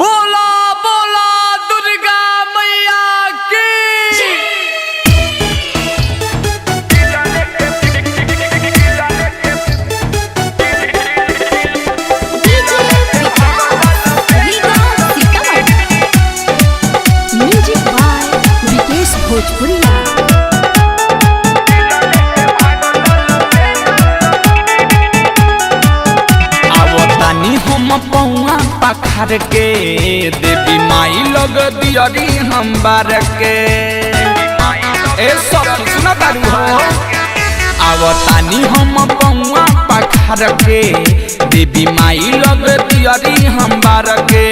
बोला बोला दुर्गा मैया की। म्यूजिक बाय विकेश भोजपुरिया। हम पौआ पखार के देवी माई लग दियरी हम बार के ए सब सुना तारू हो। आवतानी हम पौआ पखार के देवी माई लग दियरी हम बार के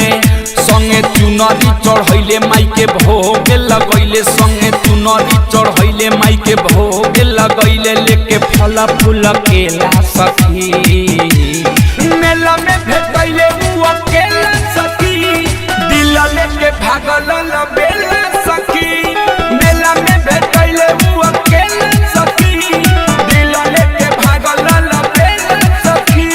संगे चुनरी चढ़ैले माई के भोग लगैले संगे चुनरी चढ़ैले माई के भोग लगैले लेके फल फूल केला सखी मेला में भेटैले उ अकेला सखी दिल लेके भागल बेला सखी मेला में भेटैले उ अकेला सखी दिल लेके भागल बेला सखी।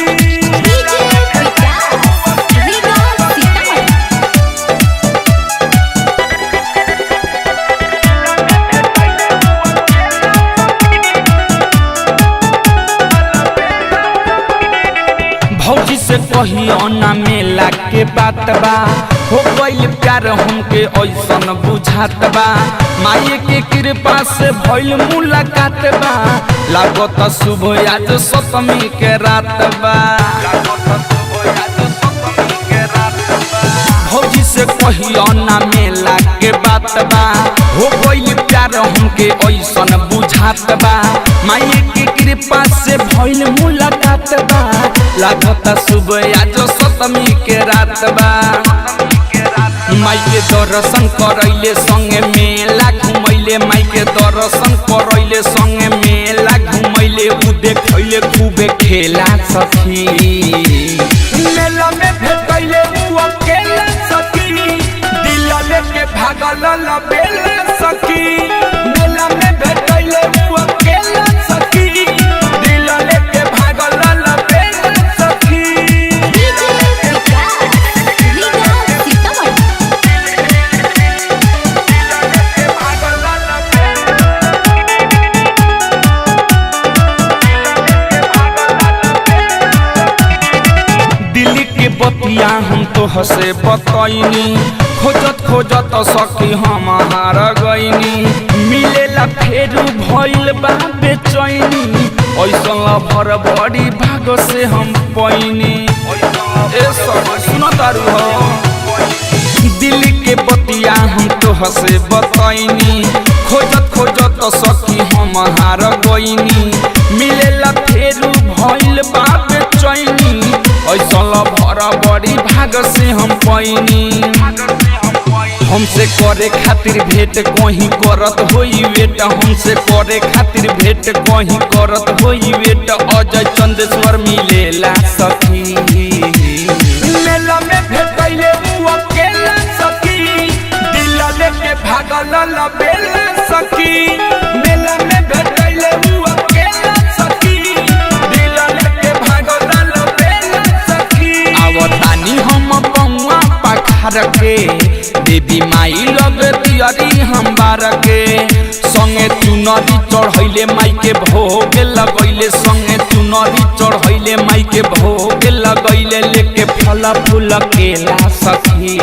भौजी से कहियो ना मेला के बात बा हो गइल प्यार हमके ऐसन बुझात बा माई के कृपा से भइल मुलाकात बा लागत शुभ आज सप्तमी के रात बा भौजी से कहियो ना मेला के बात बा हो गइल प्यार हमके ऐसन बुझात बा माई के कृपा से भइल मुलाकात बा लागत शुभ आज सप्तमी के रात बा माई के दर्शन करैले संगे मेला घुमैले माई के दर्शन करैले संगे मेला घुमैले उ देखैले खूबे खेला सखी मेला में भेटैले उ अकेला सखी दिल लेके भागल बेला सखी मेला में भेटैले उ अकेला सखी दिल लेके भागल बेला सखी। दिल्ली के बतिया हम तो हसे बतैनी खोजत खोजत सखी हम हार गईनी मिलेला फेरू भइल बा बेचैनी ऐसन भर बड़ी भाग से हम पैनी ए सब सुनो तारू हो। दिल्ली के बतिया हम तो हसे बतैनी खोजत खोजत सखी हम हार गईनी मिलेला फेरू भइल बा बेचैनी ऐसन भर बड़ी भाग से हम पैनी हमसे करे खातिर भेंट कहीं करत होई वेट हमसे करे खातिर भेंट कहीं करत होई वेट अजय चंदेश्वर मिलेला सखी मेला में भेटैले उ अकेला सखी दिल लेके भागल बेला सखी मेला में भेटैले उ अकेला सखी दिल लेके भागल बेला सखी। आवतानी हम पौआ पखार के देवी माई लग दियरी हम बार के संगे चुनरी चढ़ैले माई के भोग लगैले संगे चुनरी चढ़ैले माई के भोग लगैले लेके फल फूल केला सखी।